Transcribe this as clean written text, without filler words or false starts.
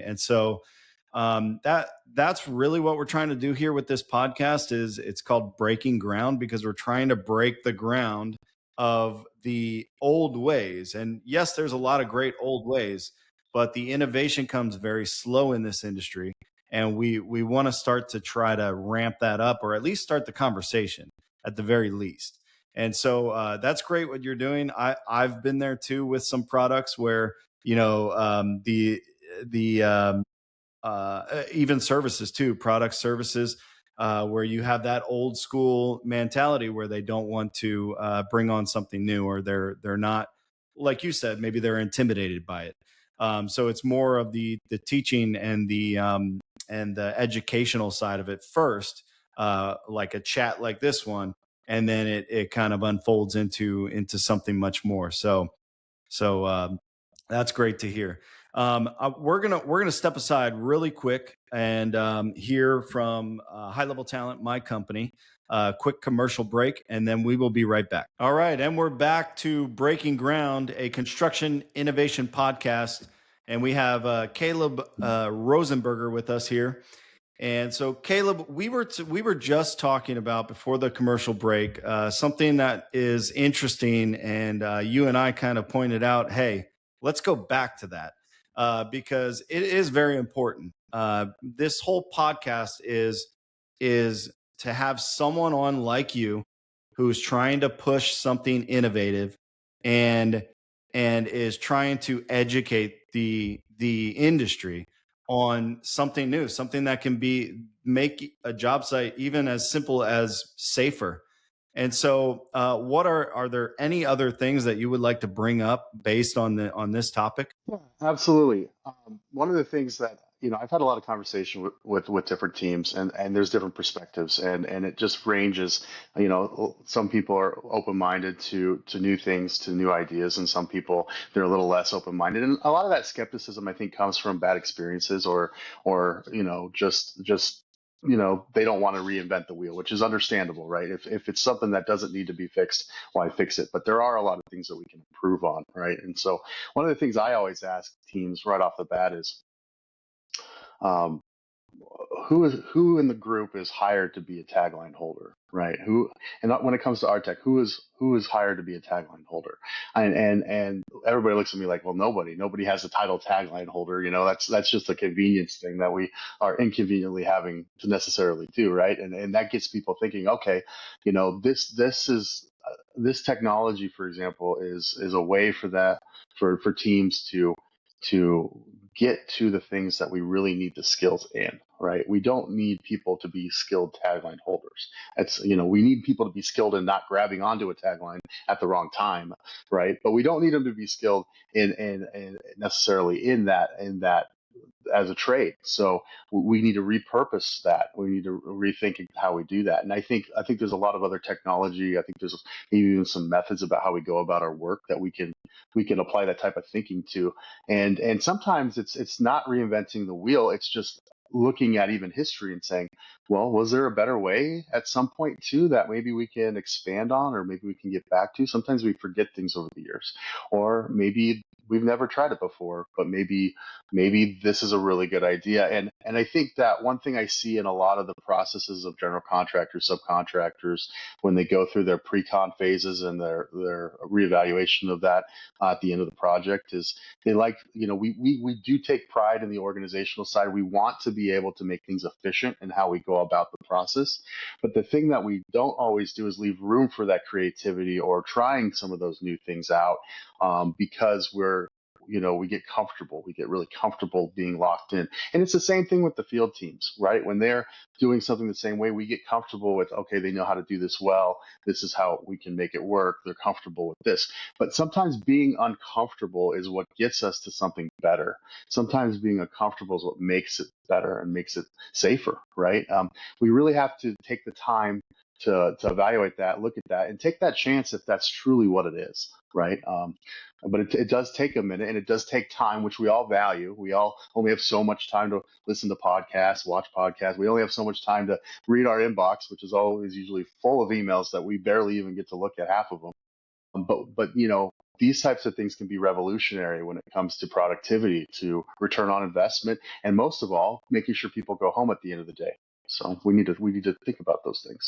And so that's really what we're trying to do here with this podcast. Is it's called Breaking Ground, because we're trying to break the ground of the old ways. And yes, there's a lot of great old ways, but the innovation comes very slow in this industry. And we want to start to try to ramp that up, or at least start the conversation at the very least. And so that's great what you're doing. I've been there too with some products where, the even services too, product services, where you have that old school mentality where they don't want to bring on something new, or they're not, like you said, maybe they're intimidated by it. So it's more of the teaching and the educational side of it first, like a chat like this one, and then it kind of unfolds into something much more. So that's great to hear. We're gonna step aside really quick and hear from High Level Talent, my company. Quick commercial break, and then we will be right back. All right, and we're back to Breaking Ground, a construction innovation podcast, and we have Caleb Rosenberger with us here. And so, Caleb, we were just talking about before the commercial break something that is interesting, and you and I kind of pointed out, hey, let's go back to that because it is very important. This whole podcast is to have someone on like you who's trying to push something innovative and is trying to educate the industry on something new, something that can make a job site even as simple as safer. And so, what are there any other things that you would like to bring up based on this topic? Yeah, absolutely. One of the things that, I've had a lot of conversation with different teams, and there's different perspectives, and it just ranges. Some people are open-minded to new things, to new ideas, and some people, they're a little less open-minded. And a lot of that skepticism, I think, comes from bad experiences, or just they don't want to reinvent the wheel, which is understandable, right? If it's something that doesn't need to be fixed, why fix it? But there are a lot of things that we can improve on, right? And so one of the things I always ask teams right off the bat is, um, who in the group is hired to be a tagline holder, right? And when it comes to our tech, who is hired to be a tagline holder? And everybody looks at me like, well, nobody has the title tagline holder. That's just a convenience thing that we are inconveniently having to necessarily do, right? And that gets people thinking, okay, this technology, for example, is a way for teams to get to the things that we really need the skills in, right? We don't need people to be skilled tagline holders. We need people to be skilled in not grabbing onto a tagline at the wrong time, right? But we don't need them to be skilled in necessarily in that as a trade. So we need to repurpose that. We need to rethink how we do that. And I think there's a lot of other technology. I think there's maybe even some methods about how we go about our work that we can apply that type of thinking to. And sometimes it's not reinventing the wheel. It's just looking at even history and saying, well, was there a better way at some point too that maybe we can expand on, or maybe we can get back to? Sometimes we forget things over the years, or maybe we've never tried it before, but maybe this is a really good idea. And I think that one thing I see in a lot of the processes of general contractors, subcontractors, when they go through their pre-con phases and their reevaluation of that at the end of the project, is they we do take pride in the organizational side. We want to be able to make things efficient in how we go about the process. But the thing that we don't always do is leave room for that creativity or trying some of those new things out, because we get comfortable. We get really comfortable being locked in. And it's the same thing with the field teams, right? When they're doing something the same way, we get comfortable with, okay, they know how to do this well. This is how we can make it work. They're comfortable with this. But sometimes being uncomfortable is what gets us to something better. Sometimes being uncomfortable is what makes it better and makes it safer, right? We really have to take the time to evaluate that, look at that, and take that chance if that's truly what it is, right? But it does take a minute, and it does take time, which we all value. We all only have so much time to listen to podcasts, watch podcasts. We only have so much time to read our inbox, which is always usually full of emails that we barely even get to look at half of them. But these types of things can be revolutionary when it comes to productivity, to return on investment, and most of all, making sure people go home at the end of the day. So we need to think about those things.